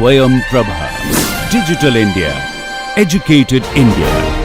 Swayam Prabha. Digital India. Educated India.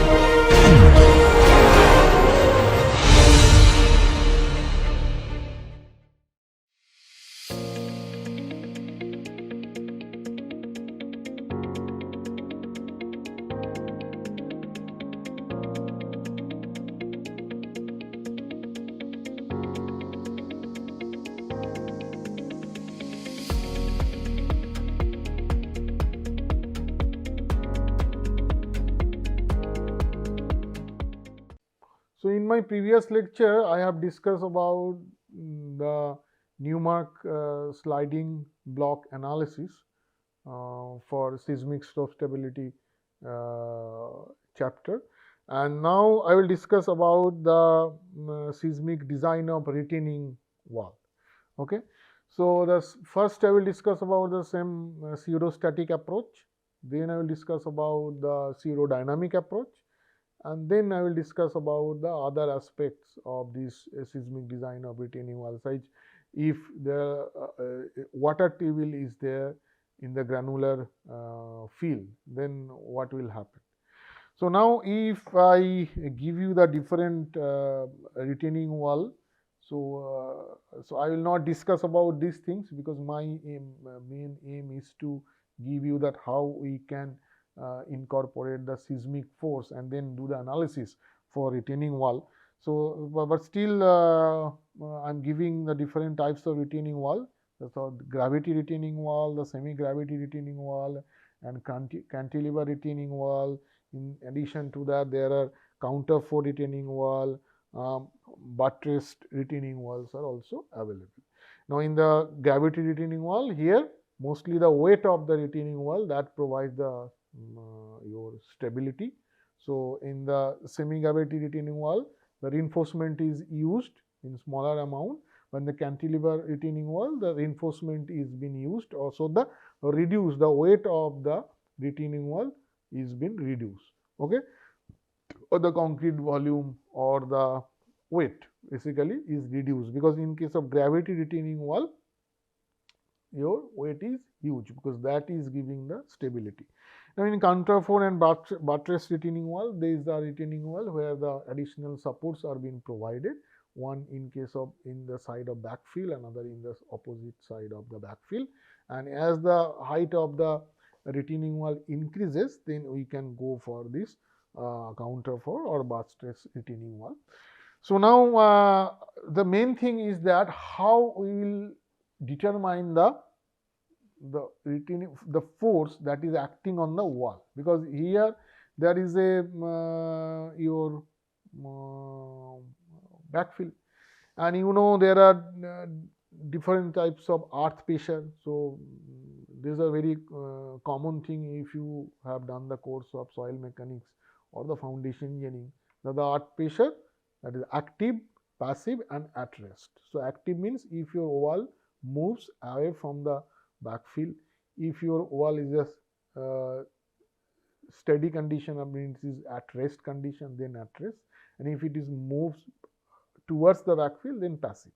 So, in my previous lecture, I have discussed about the Newmark sliding block analysis for seismic slope stability chapter, and now I will discuss about the seismic design of retaining wall. Okay. So, first I will discuss about the same pseudostatic approach, then I will discuss about the pseudodynamic approach, and then I will discuss about the other aspects of this seismic design of retaining wall size. If the water table is there in the granular field, then what will happen? So, now if I give you the different retaining wall, so I will not discuss about these things, because my main aim is to give you that how we can incorporate the seismic force and then do the analysis for retaining wall. So, but still I am giving the different types of retaining wall. So, gravity retaining wall, the semi-gravity retaining wall, and cantilever retaining wall. In addition to that, there are counterfort retaining wall, buttressed retaining walls are also available. Now, in the gravity retaining wall, here mostly the weight of the retaining wall that provides the your stability. So, in the semi-gravity retaining wall, the reinforcement is used in smaller amount. When the cantilever retaining wall, the reinforcement is being used, also the weight of the retaining wall is been reduced. Okay, or the concrete volume or the weight basically is reduced, because in case of gravity retaining wall, your weight is huge, because that is giving the stability. Now, in counterfort and buttress retaining wall, there is a retaining wall where the additional supports are being provided, one in case of in the side of backfill, another in the opposite side of the backfill, and as the height of the retaining wall increases, then we can go for this counterfort or buttress retaining wall. So, now the main thing is that how we will determine the force that is acting on the wall, because here there is a your backfill, and there are different types of earth pressure. So, this is a very common thing if you have done the course of soil mechanics or the foundation engineering. Now, the earth pressure, that is active, passive, and at rest. So, active means if your wall moves away from the backfill, if your wall is a steady condition, means is at rest condition, then at rest, and if it is moves towards the backfill, then passive.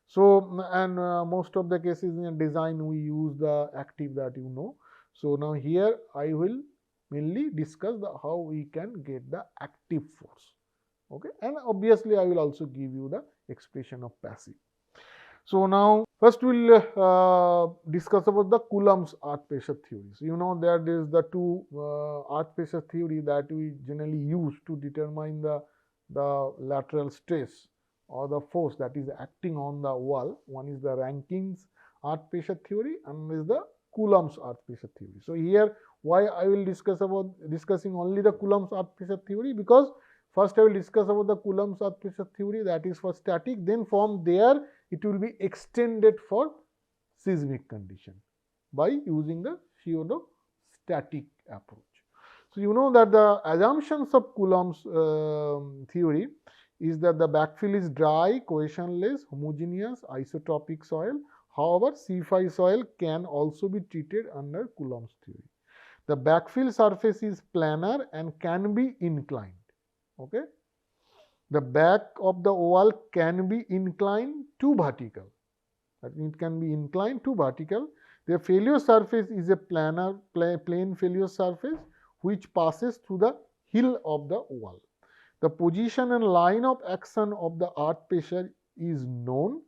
So, and most of the cases in design we use the active, that you know. So, now here I will mainly discuss the how we can get the active force. Okay, and obviously I will also give you the expression of passive. So, now first we will discuss about the Coulomb's earth pressure theory. So, there is the two earth pressure theory that we generally use to determine the lateral stress or the force that is acting on the wall. One is the Rankins earth pressure theory, and is the Coulomb's earth pressure theory. So, here why I will discussing only the Coulomb's earth pressure theory, because first I will discuss about the Coulomb's earth pressure theory, that is for static, then from there it will be extended for seismic condition by using the pseudostatic approach. So, that the assumptions of Coulomb's theory is that the backfill is dry, cohesionless, homogeneous, isotropic soil. However, C5 soil can also be treated under Coulomb's theory. The backfill surface is planar and can be inclined. Okay. The back of the wall can be inclined to vertical. That means it can be inclined to vertical. The failure surface is a plane failure surface which passes through the heel of the wall. The position and line of action of the earth pressure is known.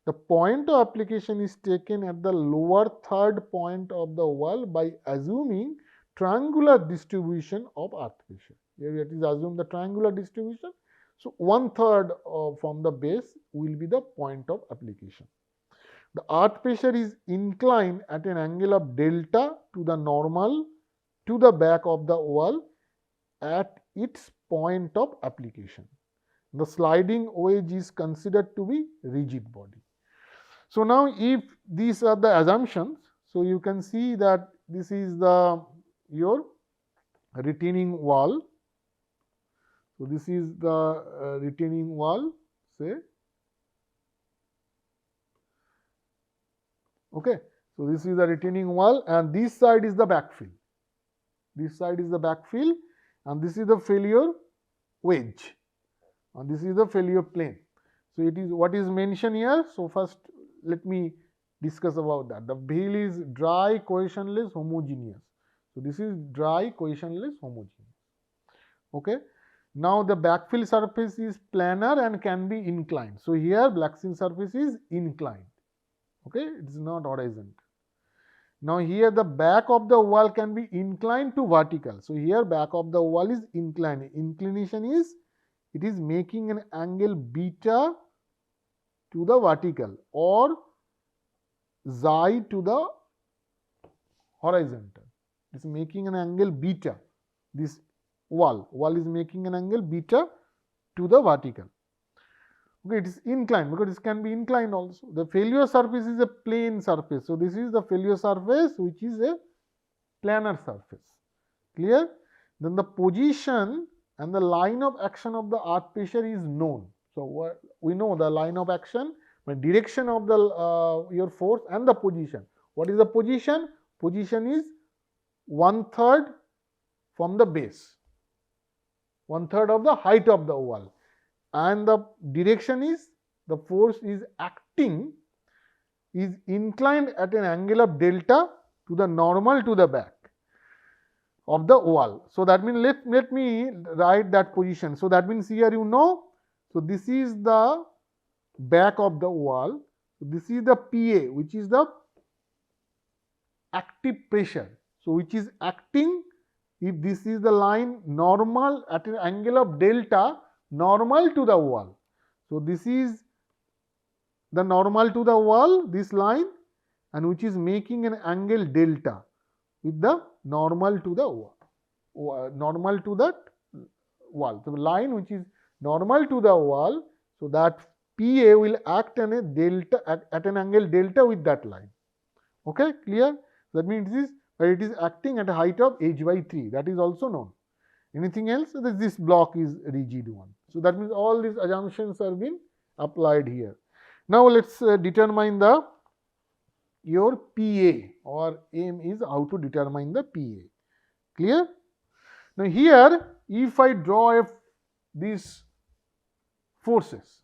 The point of application is taken at the lower third point of the wall by assuming triangular distribution of earth pressure. Here it is assume the triangular distribution. So, 1/3 from the base will be the point of application. The earth pressure is inclined at an angle of delta to the normal to the back of the wall at its point of application. The sliding wedge is considered to be rigid body. So, now if these are the assumptions, so you can see that this is your retaining wall. So, this is the retaining wall, say. Okay. So, this is the retaining wall and this side is the backfill. This side is the backfill and this is the failure wedge and this is the failure plane. So, it is what is mentioned here. So, first let me discuss about that. The wheel is dry, cohesionless, homogeneous. So, this is dry, cohesionless, homogeneous. Okay. Now, the backfill surface is planar and can be inclined. So, here backfill surface is inclined. Okay, it is not horizontal. Now, here the back of the wall can be inclined to vertical. So, here back of the wall is inclined. Inclination is it is making an angle beta to the vertical or xi to the horizontal. It is making an angle beta. This wall is making an angle beta to the vertical. Okay, it is inclined because it can be inclined also. The failure surface is a plane surface. So, this is the failure surface which is a planar surface. Clear? Then the position and the line of action of the earth pressure is known. So, we know the line of action, the direction of the your force and the position. What is the position? Position is 1/3 from the base, 1/3 of the height of the wall. And the direction is the force is acting is inclined at an angle of delta to the normal to the back of the wall. So, that means let me write that position. So, that means here you know. So, this is the back of the wall. So, this is the PA which is the active pressure. So, which is acting if this is the line normal at an angle of delta normal to the wall. So, this is the normal to the wall, this line, and which is making an angle delta with the normal to the wall, normal to that wall. So, line which is normal to the wall. So, that PA will act on a delta at an angle delta with that line. Okay, clear? That means it is acting at a height of h/3. That is also known. Anything else? So, this block is rigid one. So, that means all these assumptions are being applied here. Now, let us determine your PA or aim is how to determine the PA. Clear? Now, here if I draw these forces.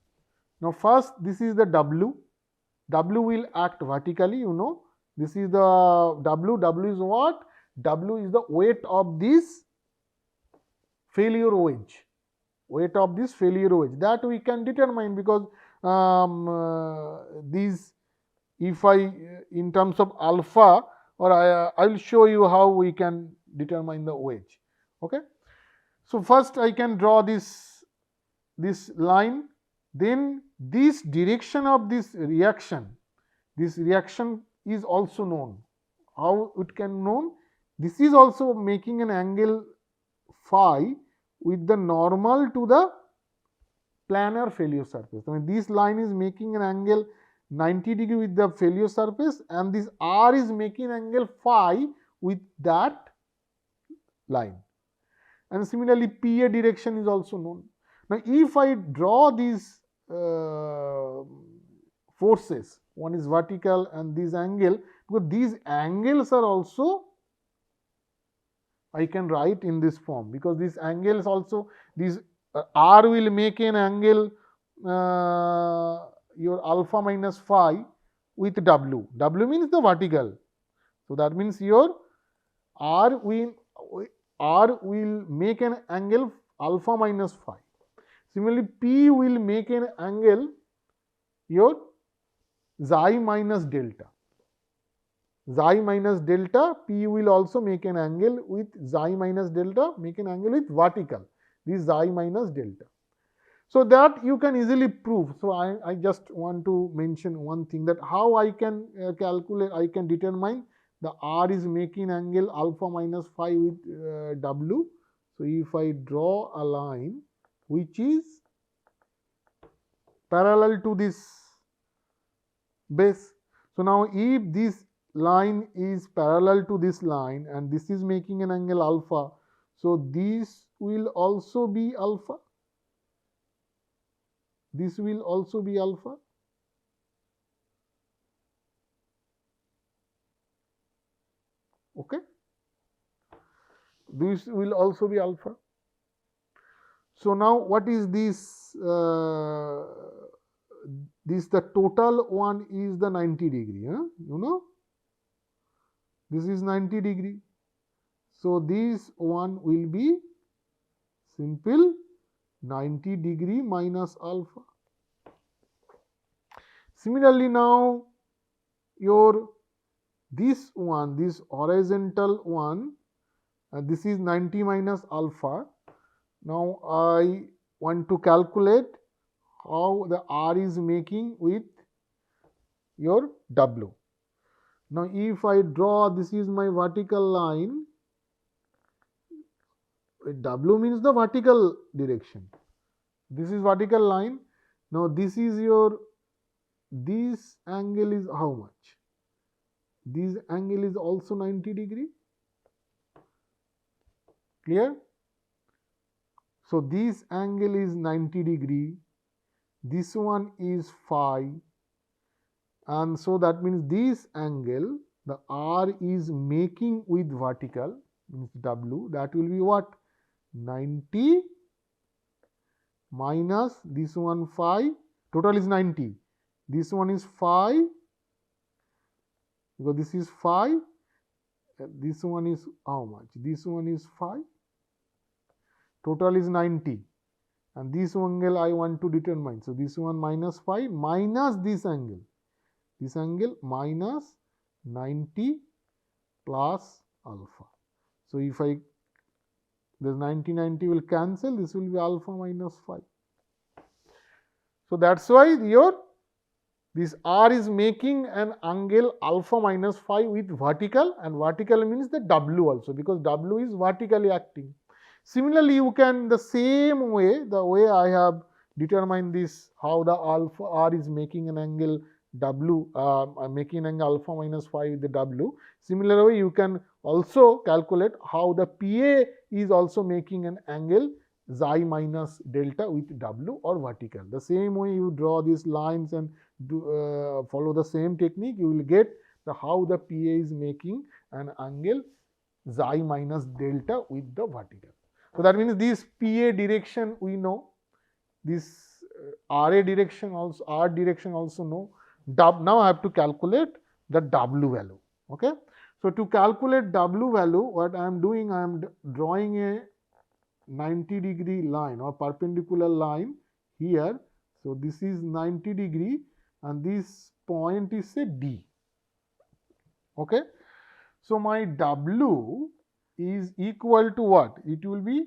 Now, first this is the W. W will act vertically, you know. This is the W. W is what? W is the weight of this failure wedge. Weight of this failure wedge, that we can determine because these, if I in terms of alpha, or I will show you how we can determine the wedge. Okay. So, first I can draw this line, then this direction of this reaction is also known. How it can known? This is also making an angle phi with the normal to the planar failure surface. I mean, this line is making an angle 90 degree with the failure surface and this R is making angle phi with that line. And similarly, PA direction is also known. Now, if I draw these forces, one is vertical and this angle, because these angles are also I can write in this form, because these angles also, this R will make an angle your alpha minus phi with W. W means the vertical, So that means your R will make an angle alpha minus phi. Similarly, P will make an angle your xi minus delta. Xi minus delta, P will also make an angle with xi minus delta, make an angle with vertical. This xi minus delta. So that you can easily prove. So I just want to mention one thing, that how I can calculate, I can determine the R is making angle alpha minus phi with W. So if I draw a line which is parallel to this base. So now if this line is parallel to this line and this is making an angle alpha, so this will also be alpha. This will also be alpha. Okay. This will also be alpha. So now what is this? This the total one is the 90 degree. You know, this is 90 degree. So this one will be simple 90 degree minus alpha. Similarly, now your this one, this horizontal one, this is 90 minus alpha. Now I want to calculate how the R is making with your W. Now if I draw, this is my vertical line, W means the vertical direction. This is vertical line. Now this is your, this angle is how much? This angle is also 90 degree. Clear? So this angle is 90 degree. This one is phi. And so that means this angle, the R is making with vertical, means W, that will be what? 90 minus this one phi, total is 90. This one is phi, because this is phi, this one is how much? This one is phi, total is 90, and this angle I want to determine. So this one minus phi minus this angle minus 90 plus alpha. So if I, this 90 will cancel, this will be alpha minus phi. So that's why your this R is making an angle alpha minus phi with vertical, and vertical means the W also, because W is vertically acting. Similarly, you can the same way, the way I have determined this, how the alpha R is making an angle W, making an angle alpha minus phi with the W. Similar way, you can also calculate how the PA is also making an angle xi minus delta with W or vertical. The same way you draw these lines and follow the same technique, you will get the how the PA is making an angle xi minus delta with the vertical. So that means this PA direction we know, this RA direction also, R direction also know. Now I have to calculate the W value. Okay. So to calculate W value, what I am doing, I am drawing a 90 degree line or perpendicular line here. So this is 90 degree and this point is say D. Okay. So my W is equal to what? It will be,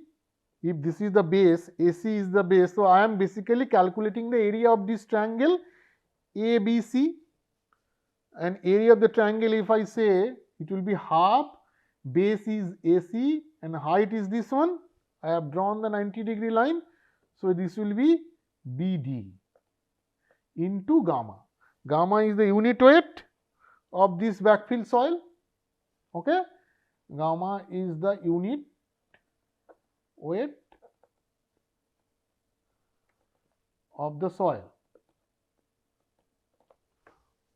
if this is the base, AC is the base. So I am basically calculating the area of this triangle ABC, and area of the triangle, if I say, it will be half, base is AC and height is this one. I have drawn the 90 degree line. So this will be BD into gamma. Gamma is the unit weight of this backfill soil. Okay. Gamma is the unit weight of the soil.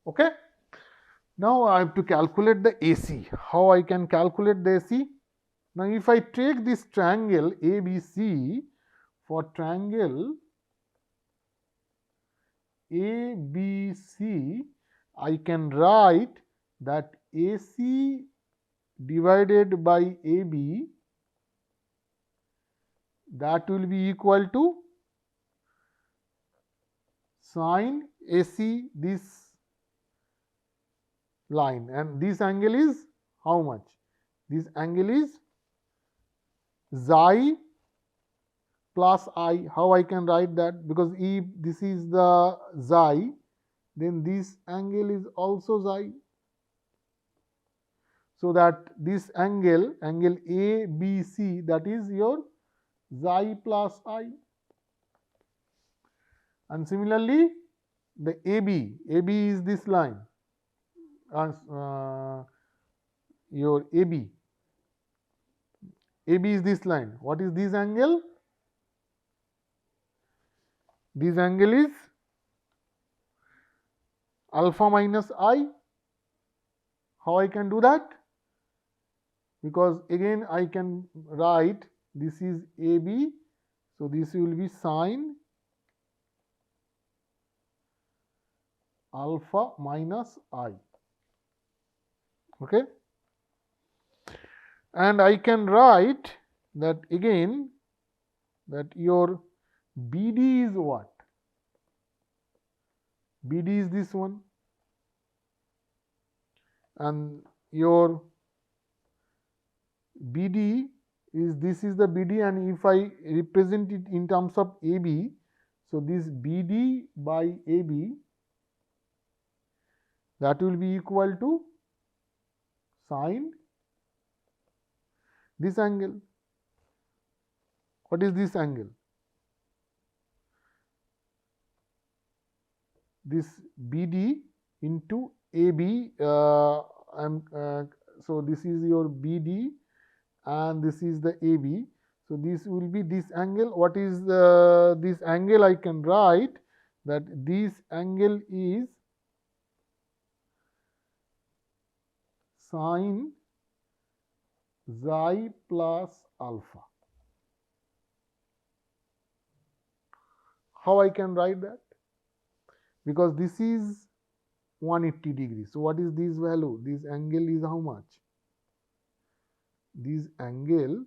Okay. Now I have to calculate the AC. How I can calculate the AC? Now if I take this triangle ABC, for triangle ABC, I can write that AC divided by AB, that will be equal to sine AC this line, and this angle is how much? This angle is xi plus I. How I can write that? Because if this is the xi, then this angle is also xi. So that this angle ABC, that is your xi plus I. And similarly, the AB is this line, your AB is this line. What is this angle? This angle is alpha minus I. How I can do that? Because again I can write this is AB, so this will be sine alpha minus I. Okay, and I can write that again, that your BD is what? BD is this one, and your BD is, this is the BD, and if I represent it in terms of AB, so this BD by AB, that will be equal to sine this angle. What is this angle? This BD into AB, so this is your BD and this is the AB. So this will be this angle. What is this angle? I can write that this angle is sine xi plus alpha. How I can write that? Because this is 180 degrees. So what is this value? This angle is how much? This angle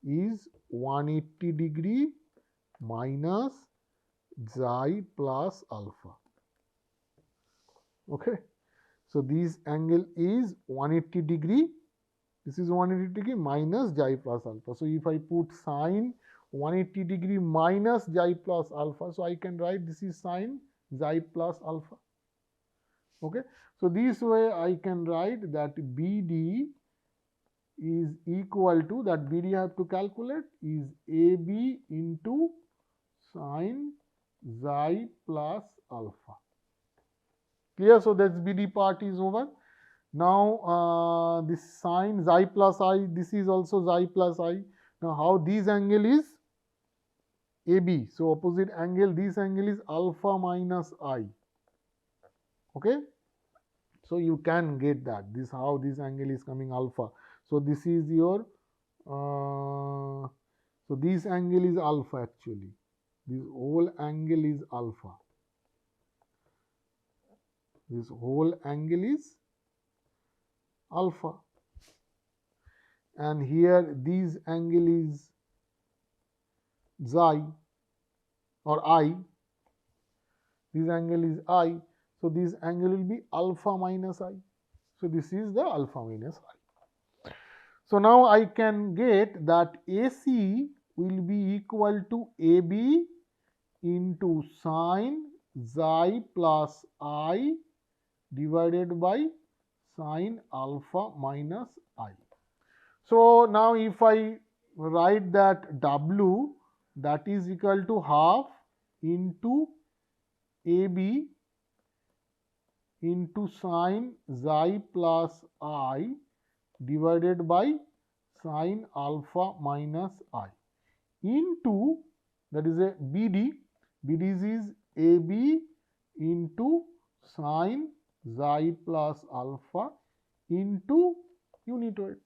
is 180 degree minus xi plus alpha. Okay. So this angle is 180 degree. This is 180 degree minus xi plus alpha. So if I put sine 180 degree minus xi plus alpha, so I can write this is sine xi plus alpha. Okay. So this way I can write that BD is equal to, that BD I have to calculate, is AB into sine xi plus alpha. Clear? So that's BD part is over. Now this sine xi plus I, this is also xi plus I. Now how this angle is? AB. So opposite angle, this angle is alpha minus I. Okay. So you can get that. This how this angle is coming alpha. So this is your so this angle is alpha actually. This whole angle is alpha. This whole angle is alpha. And here this angle is xi or I. This angle is I. So this angle will be alpha minus I. So this is the alpha minus I. So now I can get that AC will be equal to AB into sine xi plus I divided by sine alpha minus I. So now if I write that W, that is equal to half into AB into sine xi plus I divided by sine alpha minus I into, that is a BD. BD is AB into sine xi plus alpha into unit weight.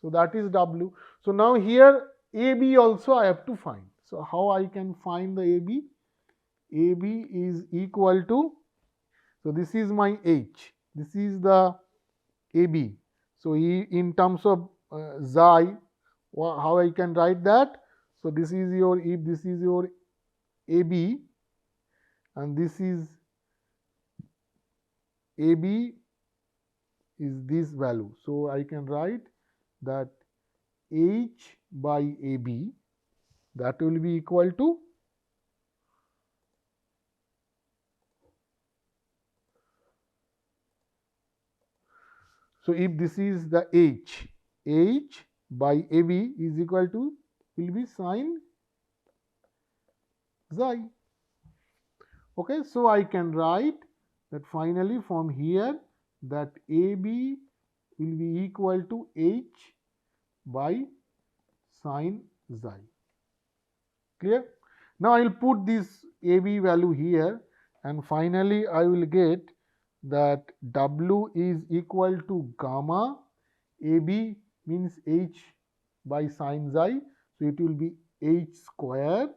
So that is W. So now here AB also I have to find. So how I can find the AB? AB is equal to, so this is my H. This is the AB. So in terms of xi, how I can write that? So this is your, if this is your AB and this is AB is this value. So I can write that H by AB, that will be equal to so if this is the H by AB is equal to will be sin xi. Okay, so I can write that finally from here that AB will be equal to H by sin xi. Clear? Now I will put this AB value here and finally I will get that W is equal to gamma AB means H by sin xi. So it will be H square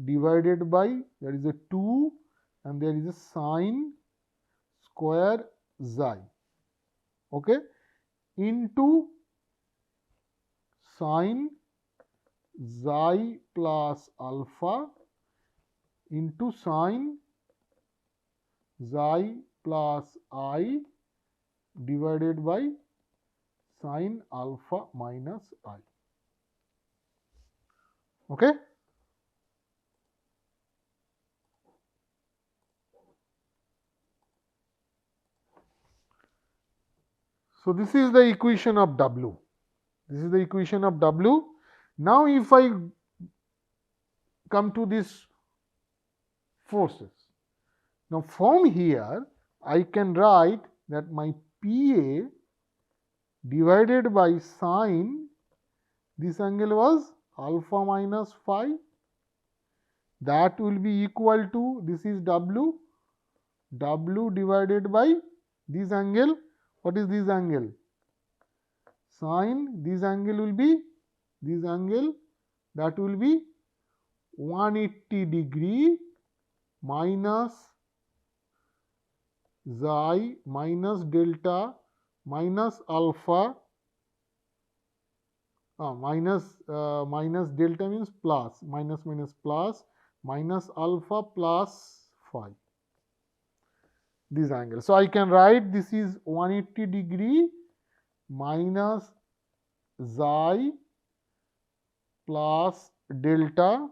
divided by, there is a 2 and there is a sin square xi, okay, into sin xi plus alpha into sin xi plus I divided by sin alpha minus I. Okay. So this is the equation of W. This is the equation of W. Now if I come to this forces, now from here I can write that my PA divided by sine, this angle was alpha minus phi, that will be equal to, this is W, W divided by this angle. What is this angle? Sine, this angle will be, this angle, that will be 180 degree minus xi minus delta minus alpha, minus delta means plus, minus plus, minus alpha plus phi, this angle. So I can write this is 180 degree minus xi plus delta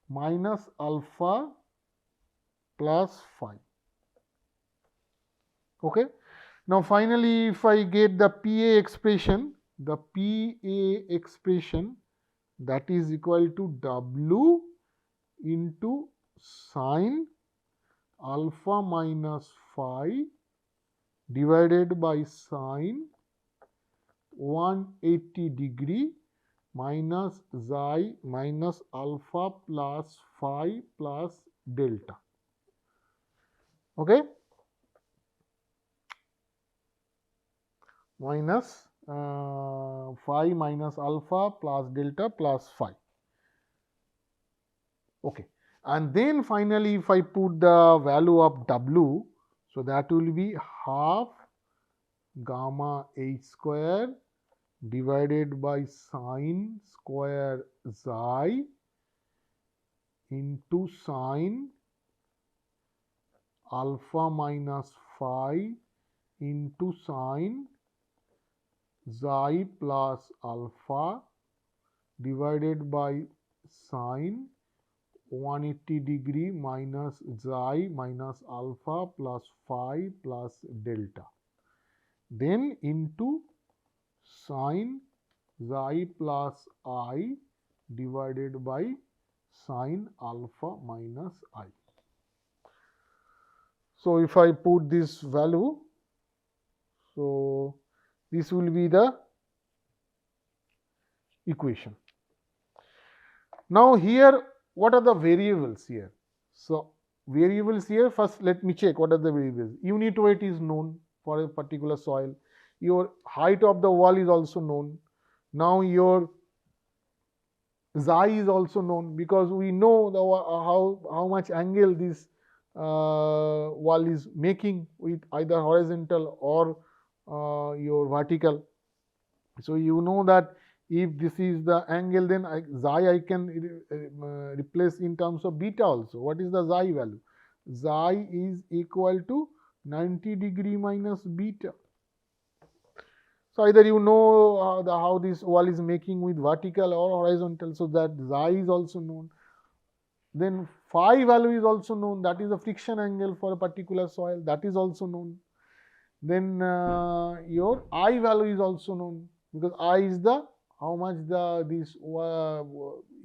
minus alpha plus phi. Okay. Now finally if I get the PA expression, the PA expression, that is equal to W into sine alpha minus phi divided by sine 180 degree minus xi minus alpha plus phi plus delta. Okay, minus phi minus alpha plus delta plus phi. Okay, and then finally if I put the value of W, so that will be half gamma H square divided by sine square xi into sine alpha minus phi into sine xi plus alpha divided by sine 180 degree minus xi minus alpha plus phi plus delta, then into sine xi plus I divided by sine alpha minus I. So if I put this value, so this will be the equation. Now here what are the variables here? So variables here, first let me check what are the variables. Unit weight is known for a particular soil. Your height of the wall is also known. Now your xi is also known because we know the, how much angle this wall is making with either horizontal or your vertical. So you know that if this is the angle, then xi I can replace in terms of beta also. What is the xi value? Xi is equal to 90° minus beta. So either you know how this wall is making with vertical or horizontal, so that xi is also known. Then phi value is also known, that is the friction angle for a particular soil, that is also known. Then your I value is also known, because I is the how much this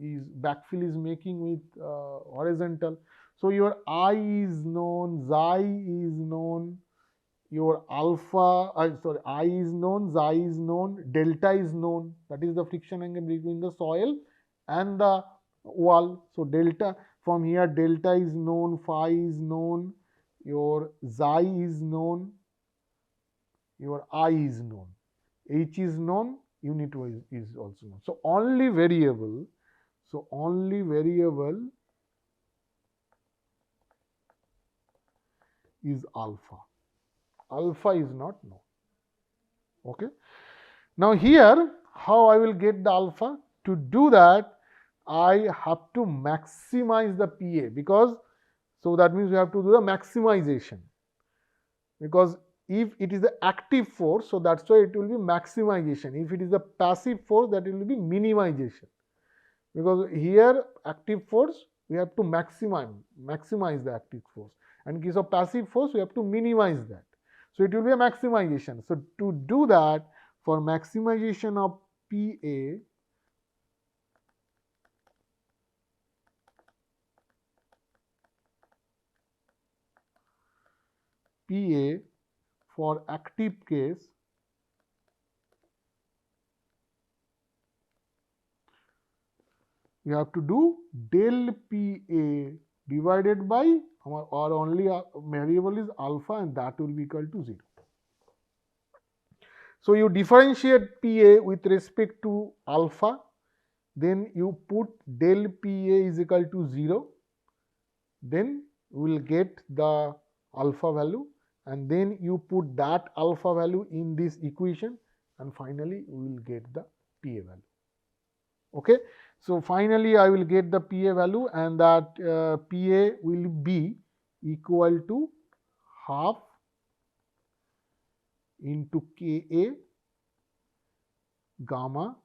is backfill is making with horizontal. So your I is known, xi is known, your alpha, I is known, xi is known, delta is known, that is the friction angle between the soil and the wall. So delta, from here delta is known, phi is known, your xi is known, your I is known, H is known, unit is also known. So only variable is alpha. Alpha is not known. Okay. Now here, how I will get the alpha? To do that, I have to maximize the PA, because so that means we have to do the maximization, because if it is the active force, so that's why it will be maximization. If it is a passive force, that will be minimization, because here active force we have to maximize the active force, and in case of passive force we have to minimize that. So it will be a maximization. So to do that, for maximization of PA, for active case, we have to do del PA divided by our only variable is alpha, and that will be equal to 0. So you differentiate PA with respect to alpha, then you put del PA is equal to 0, then we will get the alpha value, and then you put that alpha value in this equation, and finally we will get the PA value. Okay. So finally I will get the PA value, and that PA will be equal to half into Ka gamma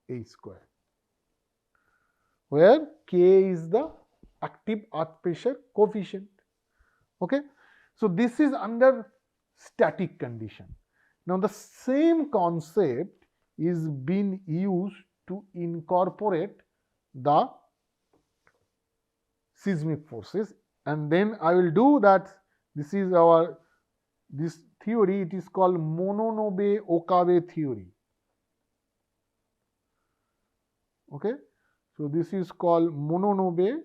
A square, where K is the active earth pressure coefficient. Okay. So this is under static condition. Now the same concept is being used to incorporate the seismic forces, and then I will do that. This is our this theory, it is called Mononobe-Okabe theory. Okay. So this is called Mononobe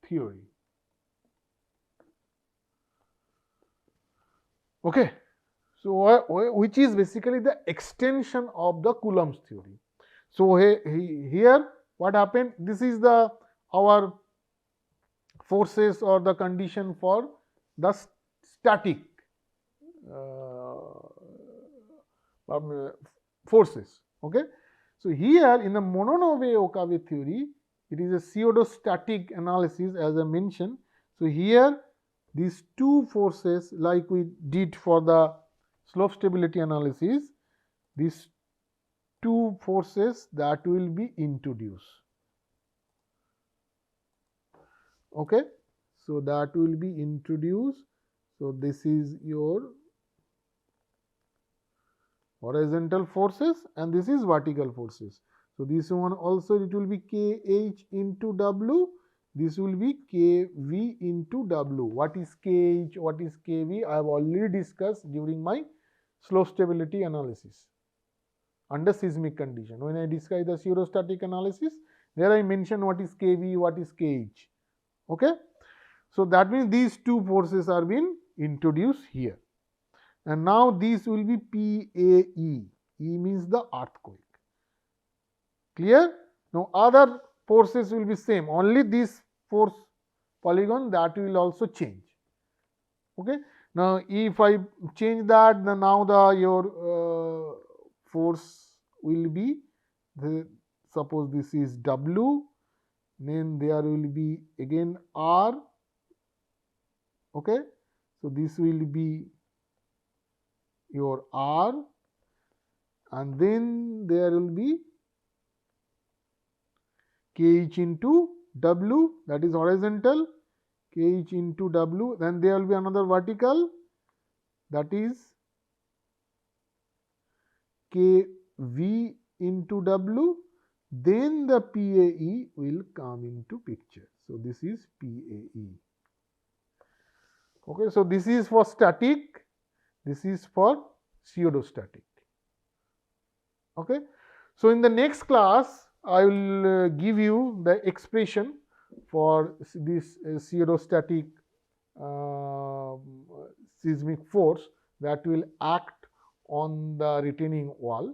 theory. Okay. So which is basically the extension of the Coulomb's theory. So here what happened, this is the our forces or the condition for the static forces. Okay. So here in the Mononobe-Okabe theory, it is a pseudostatic analysis, as I mentioned. So here these two forces, like we did for the slope stability analysis, these two forces that will be introduced. Okay. So that will be introduced. So this is your horizontal forces, and this is vertical forces. So this one also, it will be Kh into W, this will be Kv into W. What is Kh, what is Kv? I have already discussed during my slope stability analysis under seismic condition. When I discuss the pseudostatic analysis, there I mention what is Kv, what is Kh. Okay. So that means these two forces are being introduced here. and now this will be PAE. E means the earthquake. Clear? Now other forces will be same, only this force polygon that will also change. Okay. Now if I change that, then now your force will be suppose this is W, then there will be again R. Okay. So this will be your R, and then there will be KH into W, that is horizontal, KH into W, then there will be another vertical, that is KV into W, then the PAE will come into picture. So this is PAE. Okay, so this is for static, this is for pseudostatic. Okay, so in the next class I will give you the expression for this pseudostatic seismic force that will act on the retaining wall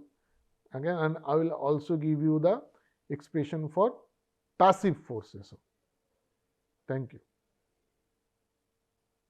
again, and I will also give you the expression for passive forces. Thank you.